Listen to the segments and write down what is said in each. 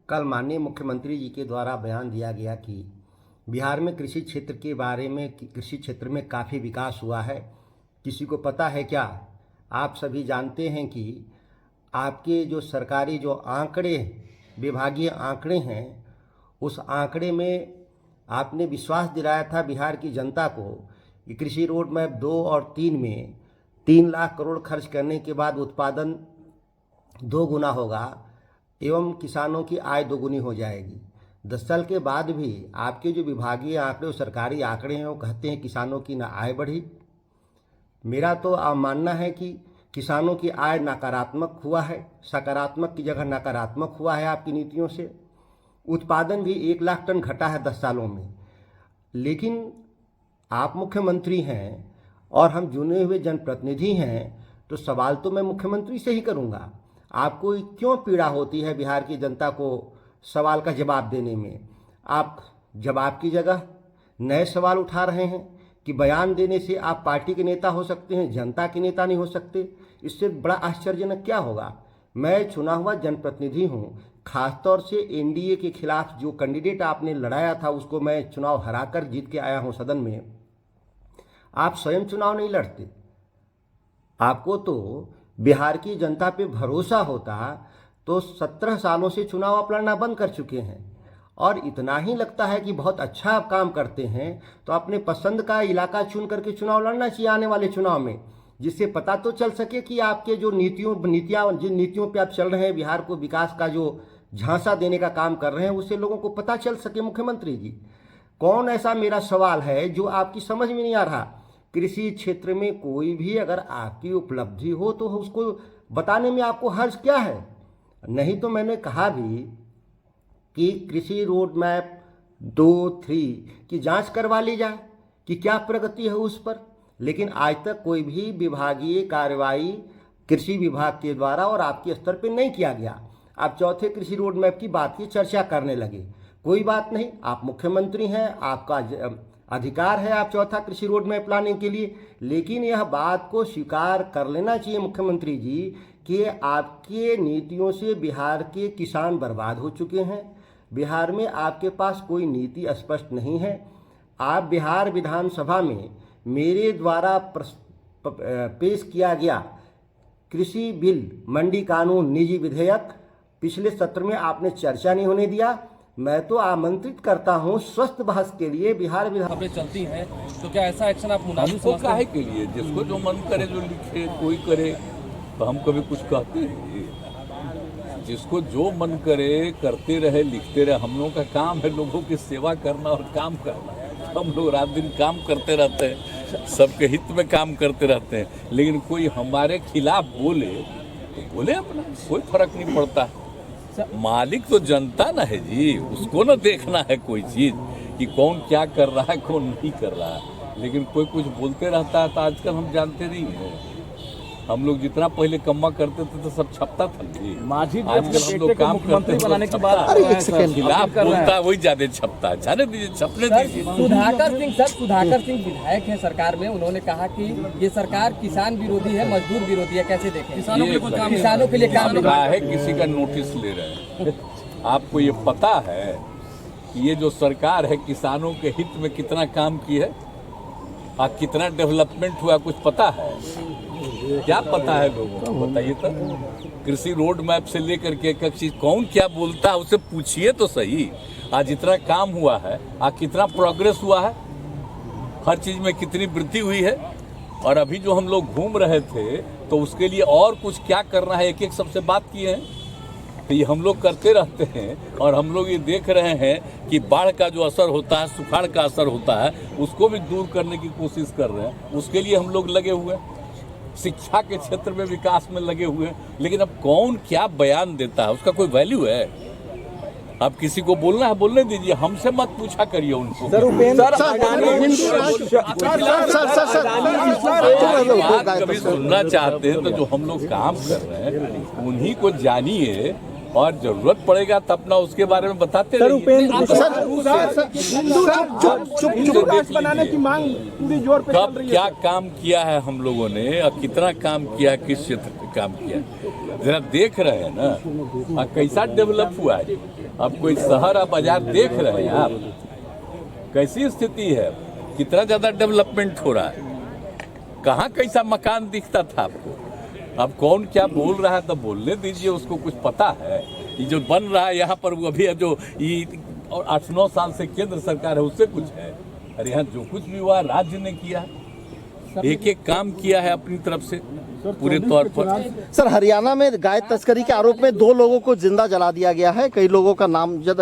कल माननीय मुख्यमंत्री जी के द्वारा बयान दिया गया कि बिहार में कृषि क्षेत्र के बारे में कृषि क्षेत्र में काफ़ी विकास हुआ है। किसी को पता है क्या? आप सभी जानते हैं कि आपके जो सरकारी जो आंकड़े, विभागीय आंकड़े हैं, उस आंकड़े में आपने विश्वास दिलाया था बिहार की जनता को कि कृषि रोड मैप 2 और 3 में 3 लाख करोड़ खर्च करने के बाद उत्पादन 2 गुना होगा एवं किसानों की आय दोगुनी हो जाएगी। 10 साल के बाद भी आपके जो विभागीय आंकड़े और सरकारी आंकड़े हैं वो कहते हैं किसानों की ना आय बढ़ी। मेरा तो मानना है कि किसानों की आय नकारात्मक हुआ है, सकारात्मक की जगह नकारात्मक हुआ है आपकी नीतियों से। उत्पादन भी 1 लाख टन घटा है 10 सालों में। लेकिन आप मुख्यमंत्री हैं और हम चुने हुए जनप्रतिनिधि हैं, तो सवाल तो मैं मुख्यमंत्री से ही करूंगा। आपको क्यों पीड़ा होती है बिहार की जनता को सवाल का जवाब देने में? आप जवाब की जगह नए सवाल उठा रहे हैं कि बयान देने से आप पार्टी के नेता हो सकते हैं, जनता के नेता नहीं हो सकते। इससे बड़ा आश्चर्यजनक क्या होगा? मैं चुना हुआ जनप्रतिनिधि हूँ। खासतौर से एनडीए के खिलाफ जो कैंडिडेट आपने लड़ाया था उसको मैं चुनाव हराकर जीत के आया हूँ सदन में। आप स्वयं चुनाव नहीं लड़ते। आपको तो बिहार की जनता पे भरोसा होता तो 17 सालों से चुनाव आप लड़ना बंद कर चुके हैं। और इतना ही लगता है कि बहुत अच्छा आप काम करते हैं तो अपने पसंद का इलाका चुन करके चुनाव लड़ना चाहिए आने वाले चुनाव में, जिससे पता तो चल सके कि आपके जो जिन नीतियों पे आप चल रहे हैं, बिहार को विकास का जो झांसा देने का काम कर रहे हैं, उससे लोगों को पता चल सके। मुख्यमंत्री जी, कौन ऐसा मेरा सवाल है जो आपकी समझ में नहीं आ रहा? कृषि क्षेत्र में कोई भी अगर आपकी उपलब्धि हो तो उसको बताने में आपको हर्ज क्या है? नहीं तो मैंने कहा भी कि कृषि रोड मैप 2-3 की जांच करवा ली जाए कि क्या प्रगति है उस पर। लेकिन आज तक कोई भी विभागीय कार्रवाई कृषि विभाग के द्वारा और आपके स्तर पर नहीं किया गया। आप चौथे कृषि रोड मैप की बात की चर्चा करने लगे। कोई बात नहीं, आप मुख्यमंत्री हैं, आपका अधिकार है आप चौथा कृषि रोड मैप लाने के लिए। लेकिन यह बात को स्वीकार कर लेना चाहिए मुख्यमंत्री जी कि आपके नीतियों से बिहार के किसान बर्बाद हो चुके हैं। बिहार में आपके पास कोई नीति स्पष्ट नहीं है। आप बिहार विधानसभा में मेरे द्वारा पेश किया गया कृषि बिल, मंडी कानून, निजी विधेयक पिछले सत्र में आपने चर्चा नहीं होने दिया। मैं तो आमंत्रित करता हूं स्वस्थ बहस के लिए। बिहार खबरें चलती हैं तो क्या ऐसा एक्शन आप मुनासिब समझते हैं? काहे के लिए? जिसको जो मन करे जो लिखे, कोई करे तो हम कभी कुछ कहते हैं? जिसको जो मन करे करते रहे, लिखते रहे। हम लोगों का काम है लोगों की सेवा करना और काम करना। हम लोग रात दिन काम करते रहते हैं, सबके हित में काम करते रहते हैं। लेकिन कोई हमारे खिलाफ बोले तो बोले, अपना कोई फर्क नहीं पड़ता। मालिक तो जनता ना है जी, उसको ना देखना है कोई चीज़ कि कौन क्या कर रहा है कौन नहीं कर रहा है। लेकिन कोई कुछ बोलते रहता है तो आजकल हम जानते नहीं हैं। हम लोग जितना पहले कम्मा करते थे तो सब छपता था जी। आजकल हम लोग काम करते बनाने की बात खिलाफ बोलता है वही ज्यादा छपता है। जाने दीजिए, छपने दीजिए। सुधाकर सिंह विधायक हैं सरकार में, उन्होंने कहा कि ये सरकार किसान विरोधी है, मजदूर विरोधी है। कैसे देखें? किसानों के लिए काम रहा है, किसी का नोटिस ले रहे हैं। आपको ये पता है कि ये जो सरकार है किसानों के हित में कितना काम की है और कितना डेवलपमेंट हुआ, कुछ पता है? क्या पता है लोगों को? बताइए तो। कृषि रोड मैप से लेकर के एक चीज कौन क्या बोलता है उससे पूछिए तो सही। आज इतना काम हुआ है, आज कितना प्रोग्रेस हुआ है, हर चीज में कितनी वृद्धि हुई है। और अभी जो हम लोग घूम रहे थे तो उसके लिए और कुछ क्या करना है, एक एक सबसे बात किए हैं। तो ये हम लोग करते रहते हैं और हम लोग ये देख रहे हैं कि बाढ़ का जो असर होता है, सुखाड़ का असर होता है, उसको भी दूर करने की कोशिश कर रहे हैं। उसके लिए हम लोग लगे हुए हैं। शिक्षा के क्षेत्र में विकास में लगे हुए हैं। लेकिन अब कौन क्या बयान देता है उसका कोई वैल्यू है? अब किसी को बोलना है बोलने दीजिए, हमसे मत पूछा करिए उनको। बात कभी सुनना चाहते हैं तो जो हम लोग काम कर रहे हैं उन्हीं को जानिए और जरूरत पड़ेगा तब अपना उसके बारे में बताते रहिए। बनाने की मांग पूरी जोर पे कब क्या काम किया है हम लोगों ने और कितना काम किया है किस क्षेत्र पे। काम किया है। जरा देख रहे हैं ना कैसा डेवलप हुआ है। अब कोई शहर या बाजार देख रहे हैं आप, कैसी स्थिति है, कितना ज्यादा डेवलपमेंट हो रहा है। कहाँ कैसा मकान दिखता था आपको। अब कौन क्या बोल रहा है तो बोलने दीजिए, उसको कुछ पता है। ये जो बन रहा है यहाँ पर वो अभी जो ये और 8-9 साल से केंद्र सरकार है उससे कुछ है। अरे यहाँ जो कुछ भी हुआ राज्य ने किया, एक एक काम किया है अपनी तरफ से पूरे तौर पर। सर, हरियाणा में गाय तस्करी के आरोप में 2 लोगों को जिंदा जला दिया गया है। कई लोगों का नामजद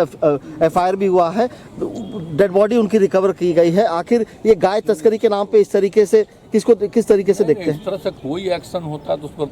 FIR भी हुआ है। डेड बॉडी उनकी रिकवर की गई है। आखिर ये गाय तस्करी के नाम पे इस तरीके से किस तरीके से देखते हैं? इस तरह से कोई एक्शन होता तो उस पर